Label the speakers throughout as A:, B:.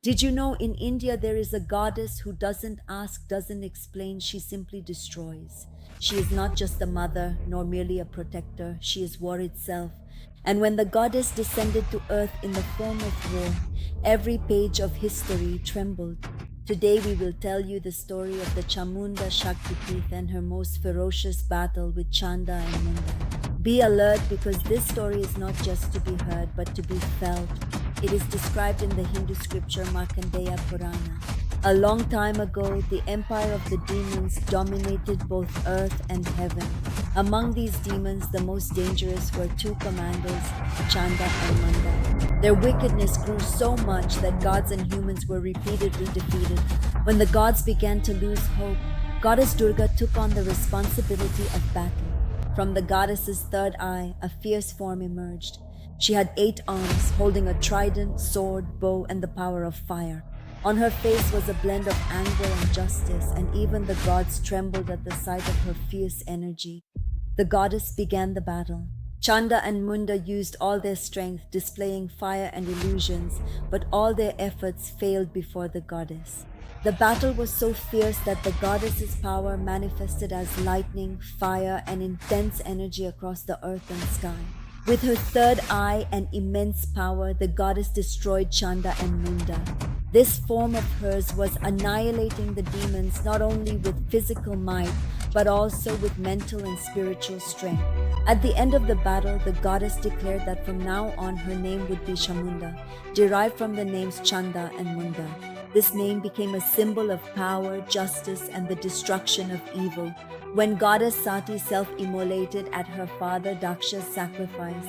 A: Did you know in India there is a goddess who doesn't ask, doesn't explain, she simply destroys? She is not just a mother nor merely a protector, she is war itself. And when the goddess descended to earth in the form of war, every page of history trembled. Today we will tell you the story of the Chamunda Shakti and her most ferocious battle with Chanda and Munda. Be alert because this story is not just to be heard but to be felt. It is described in the Hindu scripture Markandeya Purana. A long time ago, the empire of the demons dominated both earth and heaven. Among these demons, the most dangerous were two commanders, Chanda and Munda. Their wickedness grew so much that gods and humans were repeatedly defeated. When the gods began to lose hope, Goddess Durga took on the responsibility of battle. From the goddess's third eye, a fierce form emerged. She had 8 arms, holding a trident, sword, bow, and the power of fire. On her face was a blend of anger and justice, and even the gods trembled at the sight of her fierce energy. The goddess began the battle. Chanda and Munda used all their strength, displaying fire and illusions, but all their efforts failed before the goddess. The battle was so fierce that the goddess's power manifested as lightning, fire, and intense energy across the earth and sky. With her third eye and immense power, the goddess destroyed Chanda and Munda. This form of hers was annihilating the demons not only with physical might, but also with mental and spiritual strength. At the end of the battle, the goddess declared that from now on her name would be Chamunda, derived from the names Chanda and Munda. This name became a symbol of power, justice, and the destruction of evil. When goddess Sati self-immolated at her father Daksha's sacrifice,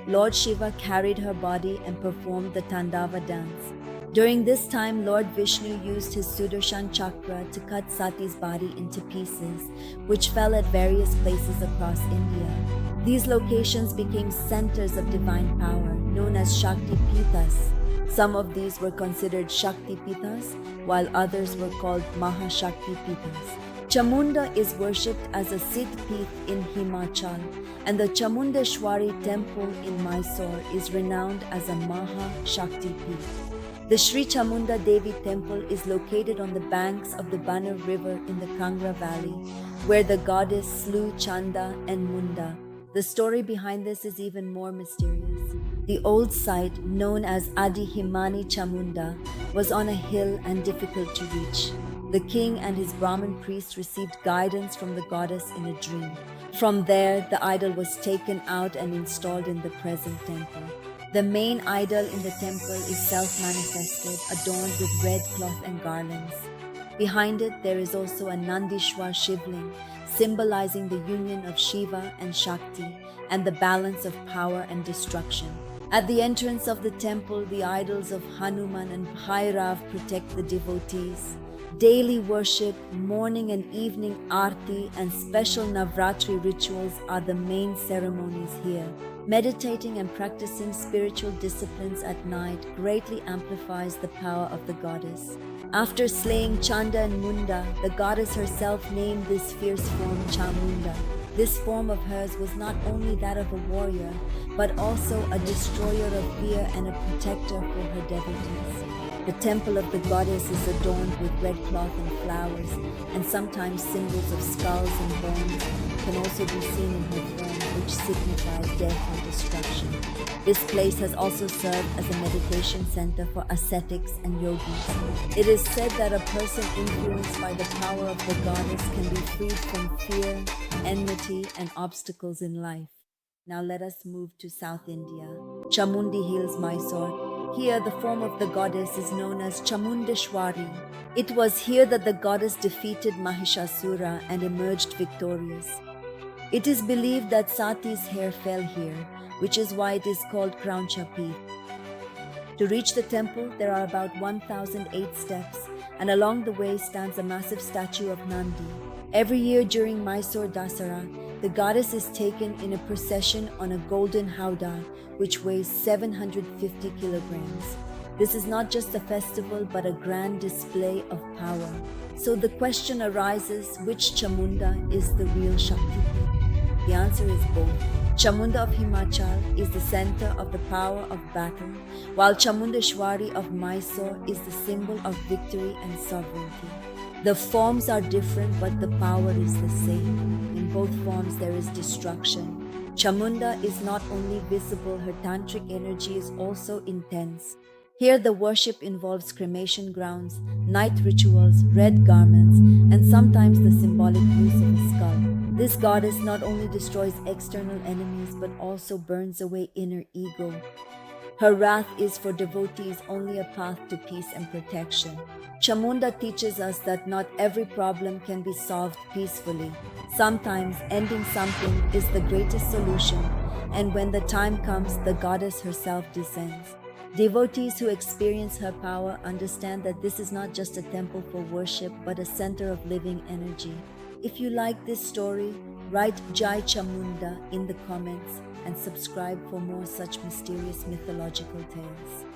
A: Lord Shiva carried her body and performed the Tandava dance. During this time, Lord Vishnu used his Sudarshan chakra to cut Sati's body into pieces, which fell at various places across India. These locations became centers of divine power, known as Shakti Pithas. Some of these were considered Shakti Pithas, while others were called Mahashakti Pithas. Chamunda is worshipped as a Siddh Pith in Himachal, and the Chamundeshwari temple in Mysore is renowned as a Mahashakti Pith. The Sri Chamunda Devi temple is located on the banks of the Banner River in the Kangra Valley, where the goddess slew Chanda and Munda. The story behind this is even more mysterious. The old site, known as Adi Himani Chamunda, was on a hill and difficult to reach. The king and his Brahmin priests received guidance from the goddess in a dream. From there, the idol was taken out and installed in the present temple. The main idol in the temple is self-manifested, adorned with red cloth and garlands. Behind it, there is also a Nandishwar Shivling, symbolizing the union of Shiva and Shakti and the balance of power and destruction. At the entrance of the temple, the idols of Hanuman and Bhairav protect the devotees. Daily worship, morning and evening aarti, and special Navratri rituals are the main ceremonies here. Meditating and practicing spiritual disciplines at night greatly amplifies the power of the goddess. After slaying Chanda and Munda, the goddess herself named this fierce form Chamunda. This form of hers was not only that of a warrior, but also a destroyer of fear and a protector for her devotees. The temple of the goddess is adorned with red cloth and flowers, and sometimes symbols of skulls and bones can also be seen in her form, which signify death and destruction. This place has also served as a meditation center for ascetics and yogis. It is said that a person influenced by the power of the goddess can be freed from fear, enmity, and obstacles in life. Now let us move to South India. Chamundi Hills, Mysore. Here, the form of the goddess is known as Chamundeshwari. It was here that the goddess defeated Mahishasura and emerged victorious. It is believed that Sati's hair fell here, which is why it is called Krauncha Peeth. To reach the temple, there are about 1,008 steps, and along the way stands a massive statue of Nandi. Every year during Mysore Dasara, the goddess is taken in a procession on a golden Howdah, which weighs 750 kilograms. This is not just a festival, but a grand display of power. So the question arises, which Chamunda is the real Shakti? The answer is both. Chamunda of Himachal is the center of the power of battle, while Chamundeshwari of Mysore is the symbol of victory and sovereignty. The forms are different, but the power is the same. In both forms, there is destruction. Chamunda is not only visible, her tantric energy is also intense. Here, the worship involves cremation grounds, night rituals, red garments, and sometimes the symbolic use of a skull. This goddess not only destroys external enemies but also burns away inner ego. Her wrath is for devotees only a path to peace and protection. Chamunda teaches us that not every problem can be solved peacefully. Sometimes ending something is the greatest solution, and when the time comes, the goddess herself descends. Devotees who experience her power understand that this is not just a temple for worship but a center of living energy. If you like this story, write Jai Chamunda in the comments and subscribe for more such mysterious mythological tales.